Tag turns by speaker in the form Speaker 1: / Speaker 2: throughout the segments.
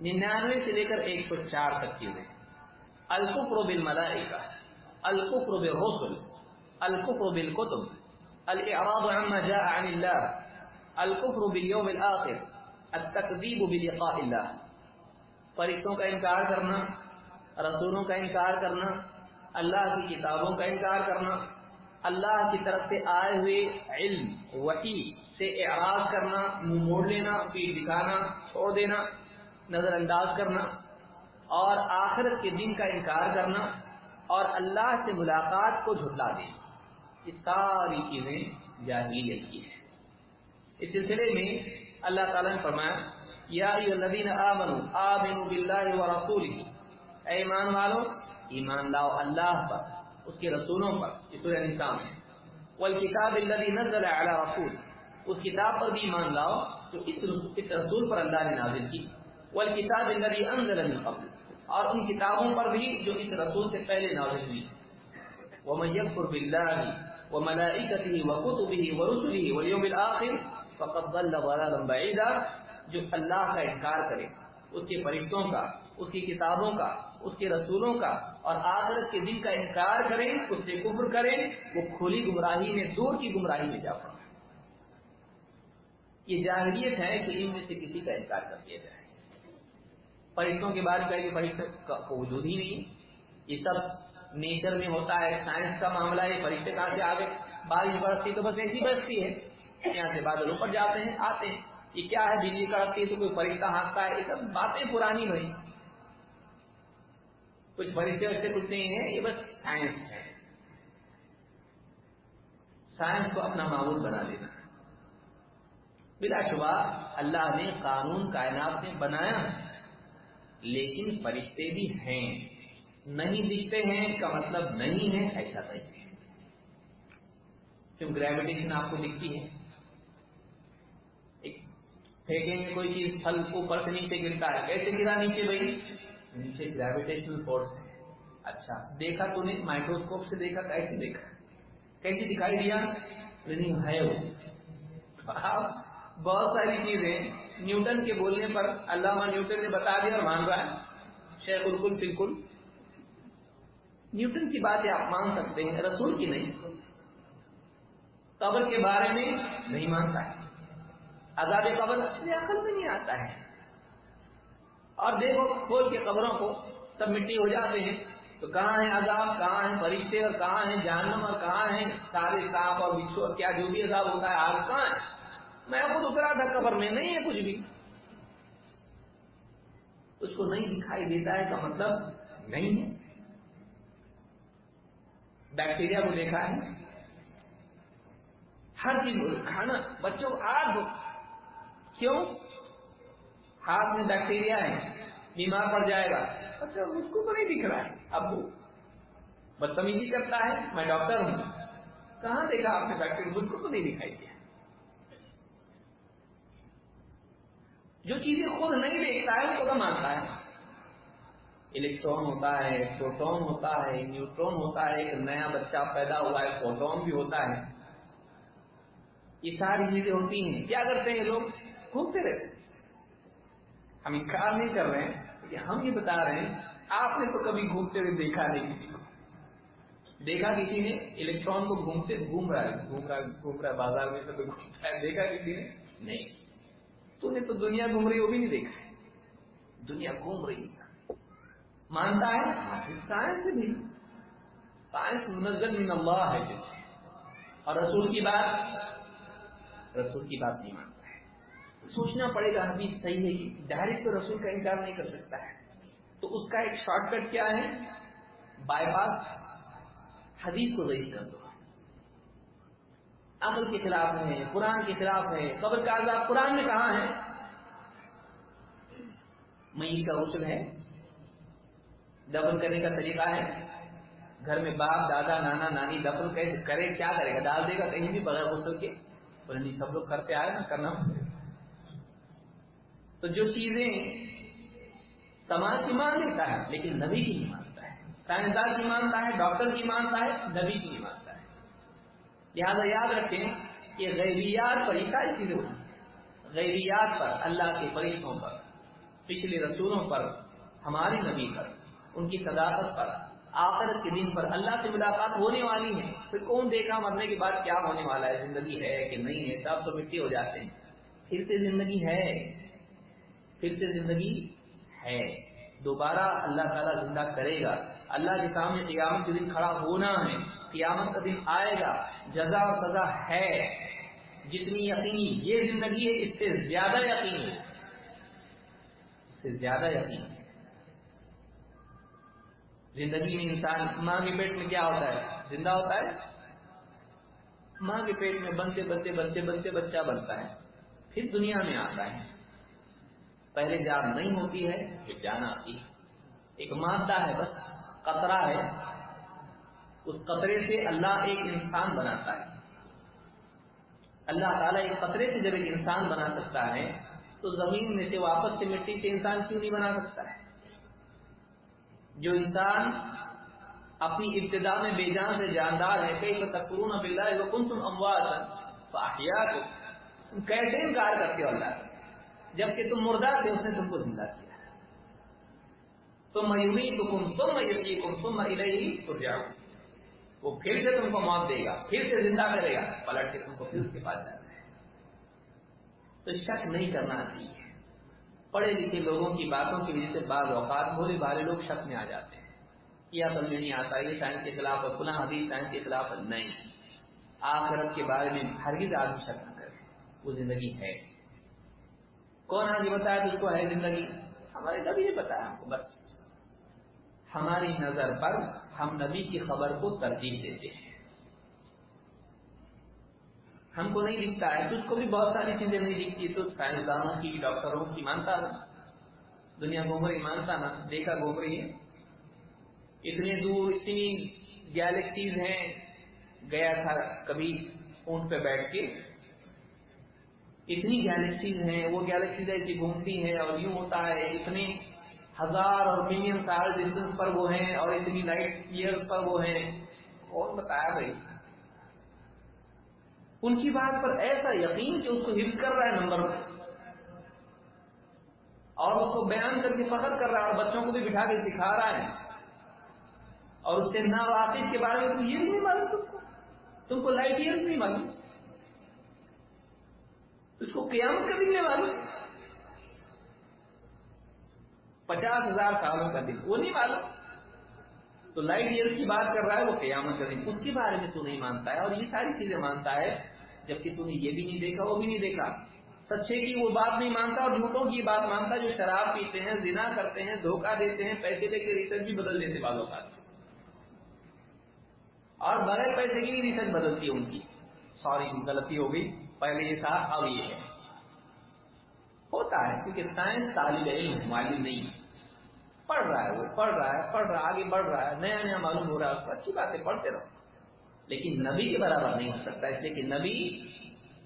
Speaker 1: 99 سے لے کر 104 تک چیزیں. الکفر بالملائکہ، الکفر بالرسل، الکفر بالکتب، الاعراض عما جاء عن اللہ، الکفر بالیوم الآخر، التکذیب بلقاء اللہ. فرشتوں کا انکار کرنا، رسولوں کا انکار کرنا، اللہ کی کتابوں کا انکار کرنا، اللہ کی طرف سے آئے ہوئے علم وحی سے اعراض کرنا، منہ موڑ لینا، پیٹ دکھانا، چھوڑ دینا، نظر انداز کرنا، اور آخرت کے دن کا انکار کرنا، اور اللہ سے ملاقات کو جھٹلا دینا. یہ ساری چیزیں جاہلیت کی ہیں. اس سلسلے میں اللہ تعالیٰ نے فرمایا یا ایھا الذین آمنوا آمنوا باللہ ورسولہ، اے ایمان والو ایمان لاؤ اللہ پر، اس کے رسولوں پر. اس سورہ نساء میں والکتاب الذی نزل علی رسول، اس کتاب پر بھی ایمان لاؤ جو اس رسول پر اللہ نے نازل کی. والکتاب الذی انزل من قبل، اور ان کتابوں پر بھی جو اس رسول سے پہلے نازل ہوئی. ومن یکفر باللہ وملائکتہ وکتبہ ورسلہ والیوم الآخر فقد ضل ضلالا بعیدا. جو اللہ کا انکار کرے، اس کے فرشتوں کا، اس کی کتابوں کا، اس کے رسولوں کا، اور آخرت کے دن کا انکار کرے، اس سے کفر کرے، وہ کھلی گمراہی میں، دور کی گمراہی میں جا پڑا. یہ جاہلیت ہے کہ ان میں سے کسی کا انکار کر دیا جائے. فرشتوں کے بارے میں کہ فرشتوں کا وجود ہی نہیں. یہ سب نیچر میں ہوتا ہے، سائنس کا معاملہ ہے. فرشتے کہاں سے آ گئے؟ بارش برستی تو بس ایسی برستی ہے، یہاں سے بادل اوپر جاتے ہیں آتے ہیں. یہ کیا ہے؟ بجلی کڑکتی ہے تو کوئی فرشتہ ہانکتا ہے. یہ سب باتیں پرانی بھائی. کچھ فرشتے ویسے کچھ نہیں ہیں، یہ بس سائنس ہے. سائنس کو اپنا معبود بنا دینا. بلا شبہ اللہ نے قانون کائنات میں بنایا، لیکن فرشتے بھی ہیں. نہیں دکھتے ہیں کا مطلب نہیں ہے ایسا نہیں ہے. کیوں؟ گریویٹیشن آپ کو دکھتی ہے. پھینکیں گے کوئی چیز، پھل اوپر سے نیچے گرتا ہے. کیسے گرا نیچے بھائی؟ نیچے گریویٹیشنل فورس ہے. اچھا دیکھا تو نے مائکروسکوپ سے دیکھا؟ کیسے دیکھا؟ کیسے دکھائی دیا؟ نہیں ہے وہ. بہت ساری چیزیں نیوٹن کے بولنے پر علامہ نیوٹن نے بتا دیا اور مان رہا ہے. شیخ الکل بالکل نیوٹن کی باتیں آپ مان سکتے ہیں، رسول کی نہیں. قبر کے بارے میں نہیں مانتا ہے. عذاب قبر اپنے عقل میں نہیں آتا ہے. اور دیکھو کھول کے قبروں کو، سب مٹی ہو جاتے ہیں تو کہاں ہے عذاب، کہاں ہیں فرشتے، اور کہاں ہے جہنم، اور کہاں ہیں سارے سانپ اور بچھو اور کیا جو بھی عذاب ہوتا ہے، آگ کہاں ہے؟ میں خود اترا تھا قبر میں، نہیں ہے کچھ بھی. اس کو نہیں دکھائی دیتا ہے کا مطلب نہیں ہے. بیکٹیریا کو دیکھا ہے، ہر چیز کھانا بچوں کو ہاتھ دھو. کیوں؟ ہاتھ میں بیکٹیریا ہے، بیمار پڑ جائے گا. اچھا اس کو تو نہیں دکھ رہا ہے. اب وہ بدتمیزی کرتا ہے، میں ڈاکٹر ہوں. کہاں دیکھا آپ نے بیکٹیریا؟ مجھ کو تو نہیں دکھائی دیا. جو چیزیں خود نہیں دیکھتا ہے وہ تو مانتا ہے. الیکٹران ہوتا ہے، پروٹون ہوتا ہے، نیوٹرون ہوتا ہے، ایک نیا بچہ پیدا ہوا ہے فوٹون بھی ہوتا ہے. یہ ساری چیزیں ہوتی ہیں. کیا کرتے ہیں لوگ؟ گھومتے رہتے ہیں. ہم انکار نہیں کر رہے ہیں کہ ہم یہ بتا رہے ہیں آپ نے تو کبھی گھومتے ہوئے دیکھا نہیں کسی کو. دیکھا کسی نے الیکٹران کو گھوم رہا ہے بازار میں تو گھومتا ہے، دیکھا کسی نے؟ نہیں. تو نے تو دنیا گھوم رہی وہ بھی نہیں دیکھا ہے. دنیا گھوم رہی ہے. مانتا ہے سائنس سے بھی. سائنس منزل من اللہ ہے جو، اور رسول کی بات نہیں مانتا ہے. سوچنا پڑے گا حدیث صحیح ہے کہ ڈائریکٹ تو رسول کا انکار نہیں کر سکتا ہے. تو اس کا ایک شارٹ کٹ کیا ہے؟ بائی پاس حدیث کو ضعیف کر دو. عقل کے خلاف ہے، قرآن کے خلاف ہے. قبر کا عذاب قرآن میں کہاں ہے؟ میت کا غسل ہے، دفن کرنے کا طریقہ ہے. گھر میں باپ دادا نانا نانی دفن کیسے کرے؟ کیا کرے گا؟ ڈال دے گا کہیں بھی بغیر غسل کے؟ بولے نہیں سب لوگ کرتے آئے نا، کرنا پڑے گا. تو جو چیزیں سماج کی مان لیتا ہے لیکن نبی کی نہیں مانتا ہے، سائنسدان کی مانتا ہے، ڈاکٹر کی مانتا ہے، نبی کی نہیں مانتا ہے. لہذا یاد رکھیں کہ غیبیات پر یہ ساری چیزیں ہوتی ہیں. غیبیات پر، اللہ کے فرشتوں پر، پچھلے رسولوں پر، ہمارے نبی پر، ان کی صداقت پر، آخرت کے دن پر اللہ سے ملاقات ہونے والی ہے. پھر کون دیکھا مرنے کے بعد کیا ہونے والا ہے، زندگی ہے کہ نہیں ہے، سب تو مٹی ہو جاتے ہیں. پھر سے زندگی ہے، پھر سے زندگی ہے. دوبارہ اللہ تعالیٰ زندہ کرے گا. اللہ کے سامنے قیامت کے دن کھڑا ہونا ہے. قیامت کا دن آئے گا، جزا اور سزا ہے. جتنی یقینی یہ زندگی ہے اس سے زیادہ یقینی، اس سے زیادہ یقینی. زندگی میں انسان ماں کے پیٹ میں کیا ہوتا ہے، زندہ ہوتا ہے. ماں کے پیٹ میں بنتے بنتے بنتے بنتے بچہ بنتا ہے، پھر دنیا میں آتا ہے. پہلے جان نہیں ہوتی ہے پھر جان آتی ہے. ایک مادہ ہے، بس قطرہ ہے. اس قطرے سے اللہ ایک انسان بناتا ہے. اللہ تعالیٰ ایک قطرے سے جب ایک انسان بنا سکتا ہے تو زمین میں سے واپس سے مٹی سے انسان کیوں نہیں بنا سکتا ہے؟ جو انسان اپنی ابتدا میں بے جان سے جاندار ہے، کیف تکفرون باللہ وکنتم امواتا فاحیاکم، تم کیسے انکار کرتے ہو اللہ کا جبکہ تم مردہ تھے، اس نے تم کو زندہ کیا. ثم یمیتکم ثم یحییکم ثم الیہ ترجعون، وہ پھر سے تم کو موت دے گا، پھر سے زندہ کرے گا، پلٹ کے تم کو پھر اس کے پاس جانا ہے. تو شک نہیں کرنا چاہیے. پڑھے لکھے لوگوں کی باتوں کی وجہ سے بعض اوقات بھولے بھالے لوگ شک میں آ جاتے ہیں. یہ اصل میں نہیں آتا، یہ سائنس کے خلاف ہے، فلاں حدیث سائنس کے خلاف ہے. نہیں، آخرت کے بارے میں ہرگز آدمی شک نہ کرے. وہ زندگی ہے. کون آگے بتایا تو اس کو ہے زندگی؟ ہمارے نبی نے بتایا ہم کو. بس ہماری نظر پر ہم نبی کی خبر کو ترجیح دیتے ہیں. ہم کو نہیں دکھتا ہے تو اس کو بھی بہت ساری چیزیں نہیں دکھتی تو سائنسدانوں کی، ڈاکٹروں کی مانتا نا. دنیا گھوم رہی مانتا نا، دیکھا گھوم رہی ہے. اتنے دور اتنی گیلیکسیز ہیں. گیا تھا کبھی اونٹ پہ بیٹھ کے، اتنی گیلیکسیز ہیں، وہ گیلیکسیز ایسی گھومتی ہیں اور یوں ہوتا ہے اتنے ہزار اور ملین سال ڈسٹینس پر وہ ہیں اور اتنی لائٹ ایئرز پر وہ ہیں. کون بتایا بھائی؟ ان کی بات پر ایسا یقین کہ اس کو حفظ کر رہا ہے نمبر میں، اور اس کو بیان کر کے فخر کر رہا ہے اور بچوں کو بھی بٹھا کے سکھا رہا ہے. اور اس سے ناواقف کے بارے میں تو یہ نہیں معلوم، تم کو لائٹ ایئرز نہیں معلوم، اس کو قیامت کا دن نہیں معلوم، 50,000 سالوں کا دن وہ نہیں معلوم. تو لائٹ ایئرز کی بات کر رہا ہے، وہ قیامت کا دن اس کے بارے میں تو نہیں مانتا ہے. اور یہ ساری چیزیں مانتا ہے جبکہ تو نے یہ بھی نہیں دیکھا، وہ بھی نہیں دیکھا. سچے کی وہ بات نہیں مانتا اور جھوٹوں کی بات مانتا جو شراب پیتے ہیں، زنا کرتے ہیں، دھوکہ دیتے ہیں، پیسے دے کے ریسرچ بھی بدل دیتے بعض اوقات سے، اور بغیر پیسے کی بھی ریسرچ بدلتی ہے ان کی. سوری غلطی ہو گئی، پہلے یہ تھا اب یہ ہے. ہوتا ہے کیونکہ سائنس طالب علم معلم نہیں ہے. پڑھ رہا ہے، وہ پڑھ رہا ہے، آگے بڑھ رہا ہے، نیا نیا معلوم ہو رہا ہے اس کو. اچھی بات ہے، پڑھتے رہو. لیکن نبی کے برابر نہیں ہو سکتا، اس لیے کہ نبی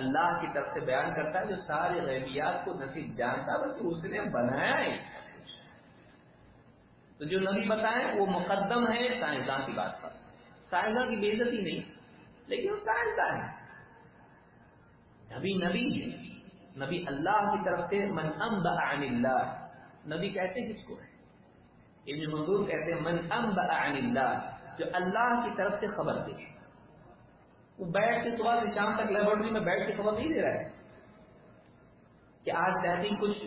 Speaker 1: اللہ کی طرف سے بیان کرتا ہے جو سارے غیبیات کو نہ صرف جانتا بلکہ اس نے بنایا ہے. تو جو نبی بتائیں وہ مقدم ہے سائنسدان کی بات پر. سائنسدان کی بے عزتی نہیں، لیکن وہ سائنسدان ہے. نبی نبی ہے، نبی اللہ کی طرف سے. من انبأ عن اللہ، نبی کہتے کس کو ہے؟ ابن منظور کہتے ہیں من انبأ عن اللہ، جو اللہ کی طرف سے خبر دے. وہ بیٹھ کے صبح سے شام تک لیبورٹری میں بیٹھ کے خبر نہیں دے رہا ہے کہ آج تحقیق کچھ،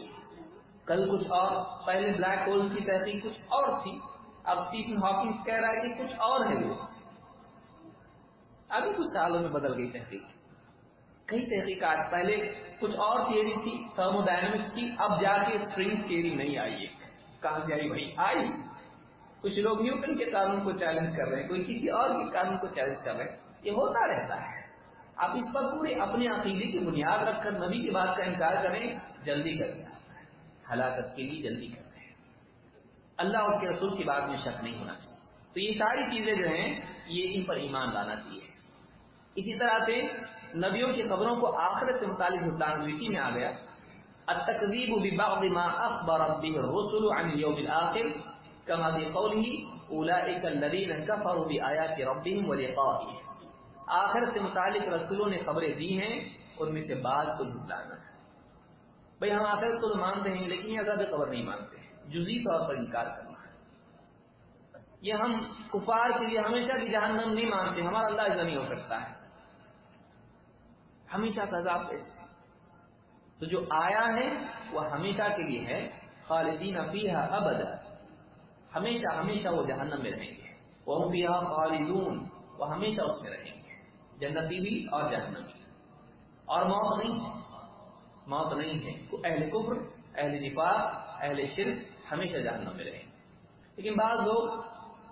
Speaker 1: کل کچھ اور. پہلے بلیک ہولز کی تحقیق کچھ اور تھی، اب اسٹیفن ہاکنگ کہہ رہا ہے کہ کچھ اور ہے. وہ ابھی کچھ سالوں میں بدل گئی تحقیق. کئی تحقیقات پہلے کچھ اور تھیوری تھی تھرمو ڈائنمکس کی، اب جا کے اسٹرنگ تھیوری نہیں آئی ہے. کہاں سے آئی بھائی؟ آئی. کچھ لوگ نیوٹن کے قانون کو چیلنج کر رہے ہیں، کوئی کسی اور کے قانون کو چیلنج کر رہے ہیں. یہ ہوتا رہتا ہے. آپ اس پر پورے اپنے عقیدے کی بنیاد رکھ کر نبی کی بات کا انکار کریں، جلدی کریں، ہلاکت کے لیے جلدی کرتے ہیں. اللہ اور اس کے رسول کی بات میں شک نہیں ہونا چاہیے. تو یہ ساری چیزیں جو ہیں یہ ان پر ایمان لانا چاہیے. اسی طرح سے نبیوں کی خبروں کو آخرت سے متعلق بتانا اسی میں آ گیا. التکذیب ببعض ما اخبرت به الرسل عن اليوم الاخر كما في قوله اولئک الذین کفروا بآیات ربهم ولقائه. آخرت سے متعلق رسولوں نے خبریں دی ہیں، ان میں سے بعض کو جھٹلانا ہے. بھئی ہم آخرت کو تو مانتے ہیں لیکن یہ عذاب قبر نہیں مانتے ہیں، جزئی طور پر انکار کرنا ہے۔ یہ ہم کفار کے لیے ہمیشہ کی جہنم نہیں مانتے، ہمارا اللہ ایسا نہیں ہو سکتا ہے، ہمیشہ کا عذاب کیسے؟ تو جو آیا ہے وہ ہمیشہ کے لیے ہے، خالدین فیہا ابدا، ہمیشہ ہمیشہ وہ جہنم میں رہیں گے، وہم فیہا خالدون، وہ ہمیشہ اس میں رہیں گے، جنتی بھی اور جہنمی، اور موت نہیں ہے، موت نہیں ہے، اہل کفر، اہل نفاق، اہل شرک ہمیشہ جہنم میں رہیں گے۔ لیکن بعض لوگ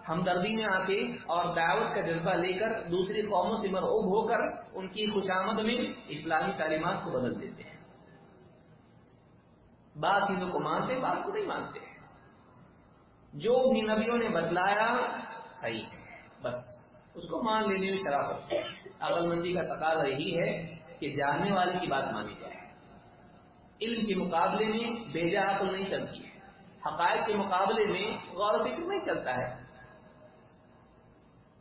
Speaker 1: ہمدردی میں آ کے اور دعوت کا جذبہ لے کر دوسری قوموں سے مرعوب ہو کر ان کی خوشامد میں اسلامی تعلیمات کو بدل دیتے ہیں، بعض چیزوں کو مانتے بعض کو نہیں مانتے، جو بھی نبیوں نے بتلایا صحیح ہے، بس اس کو مان لینے میں شرافت ہے۔ عقل مندی کا تقاضا یہی ہے کہ جاننے والے کی بات مانی جائے، علم کے مقابلے میں بے جا عقل نہیں چلتی ہے، حقائق کے مقابلے میں غور و فکر نہیں چلتا ہے۔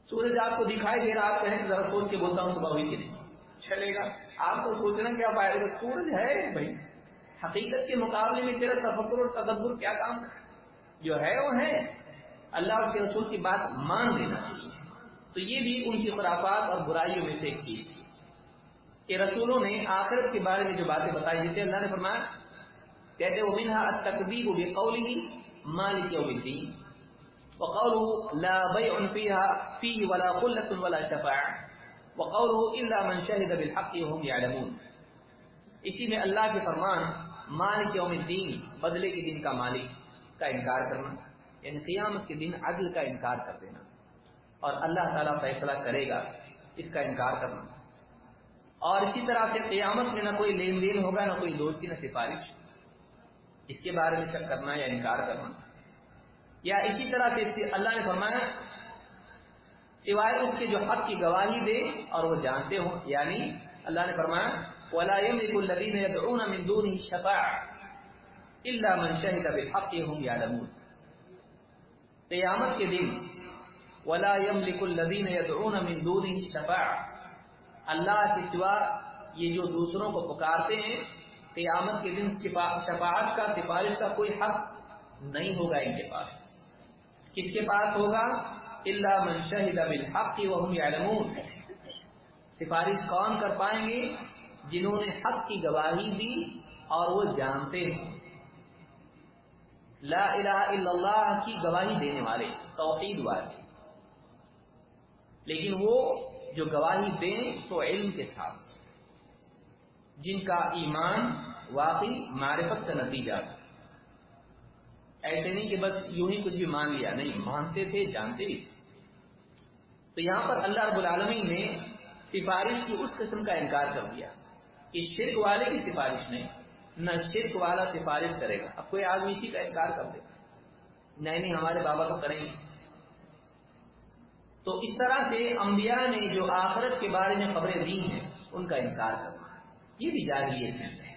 Speaker 1: سورج آپ کو دکھائی دے رہا، آپ کہیں ذرا سوچ کے بولتا ہوں صبح ہوئی کہ نہیں، چلے گا؟ آپ کو سوچنا کیا فائدہ، سورج ہے بھائی، حقیقت کے مقابلے میں تیرا تفکر اور تدبر کیا کام کرے؟ جو ہے وہ ہے، اللہ اور اس کے رسول کی بات مان لینا چاہیے۔ تو یہ بھی ان کی خرافات اور برائیوں میں سے ایک چیز تھی کہ رسولوں نے آخرت کے بارے میں جو باتیں بتائی، جسے اللہ نے فرمایا، کہتے ومنها التکذیب بقوله مالک یوم الدین وقوله لا بیع فیہ ولا خلة ولا شفاعة وقوله الا من شہد بالحق وهم یعلمون۔ اسی میں اللہ کے فرمان مالک یوم الدین، بدلے کے دن کا مالک کا انکار کرنا، یعنی قیامت کے دن عدل کا انکار کر دینا، اور اللہ تعالیٰ فیصلہ کرے گا اس کا انکار کرنا، اور اسی طرح سے قیامت میں نہ کوئی لین دین ہوگا، نہ کوئی دوستی، نہ سفارش، اس کے بارے میں شک کرنا یا انکار کرنا۔ یا اسی طرح سے اللہ نے فرمایا سوائے اس کے جو حق کی گواہی دے اور وہ جانتے ہوں، یعنی اللہ نے فرمایا وَلَا يَمْلِكُ الَّذِينَ يَدْعُونَ مِن دُونِهِ الشَّفَاعَةَ إِلَّا مَنْ شَهِدَ بِالْحَقِّ وَهُمْ يَعْلَمُونَ۔ قیامت کے دن وَلَا يَمْلِكُ الَّذِينَ يَدْعُونَ مِن دُونِهِ الشَّفَاعَةَ، اللہ کے سوا یہ جو دوسروں کو پکارتے ہیں، قیامت کے دن شفاعت کا، سفارش کا کوئی حق نہیں ہوگا ان کے پاس۔ کس کے پاس ہوگا؟ الا من شہد بالحق وهم یعلمون، سفارش کون کر پائیں گے؟ جنہوں نے حق کی گواہی دی اور وہ جانتے ہیں، لا الہ الا اللہ کی گواہی دینے والے، توحید والے، لیکن وہ جو گواہی دیں تو علم کے ساتھ، جن کا ایمان واقعی معرفت کا نتیجہ، ایسے نہیں کہ بس یوں ہی کچھ بھی مان لیا، نہیں، مانتے تھے، جانتے بھی تھے۔ تو یہاں پر اللہ رب العالمین نے سفارش کی اس قسم کا انکار کر دیا کہ شرک والے کی سفارش نہیں، نہ شرک والا سفارش کرے گا۔ اب کوئی آدمی اسی کا انکار کر دے، نہیں ہمارے بابا تو کریں گے۔ تو اس طرح سے انبیاء نے جو آخرت کے بارے میں خبریں دی ہیں ان کا انکار کرنا، یہ بھی جاہلیت ہے۔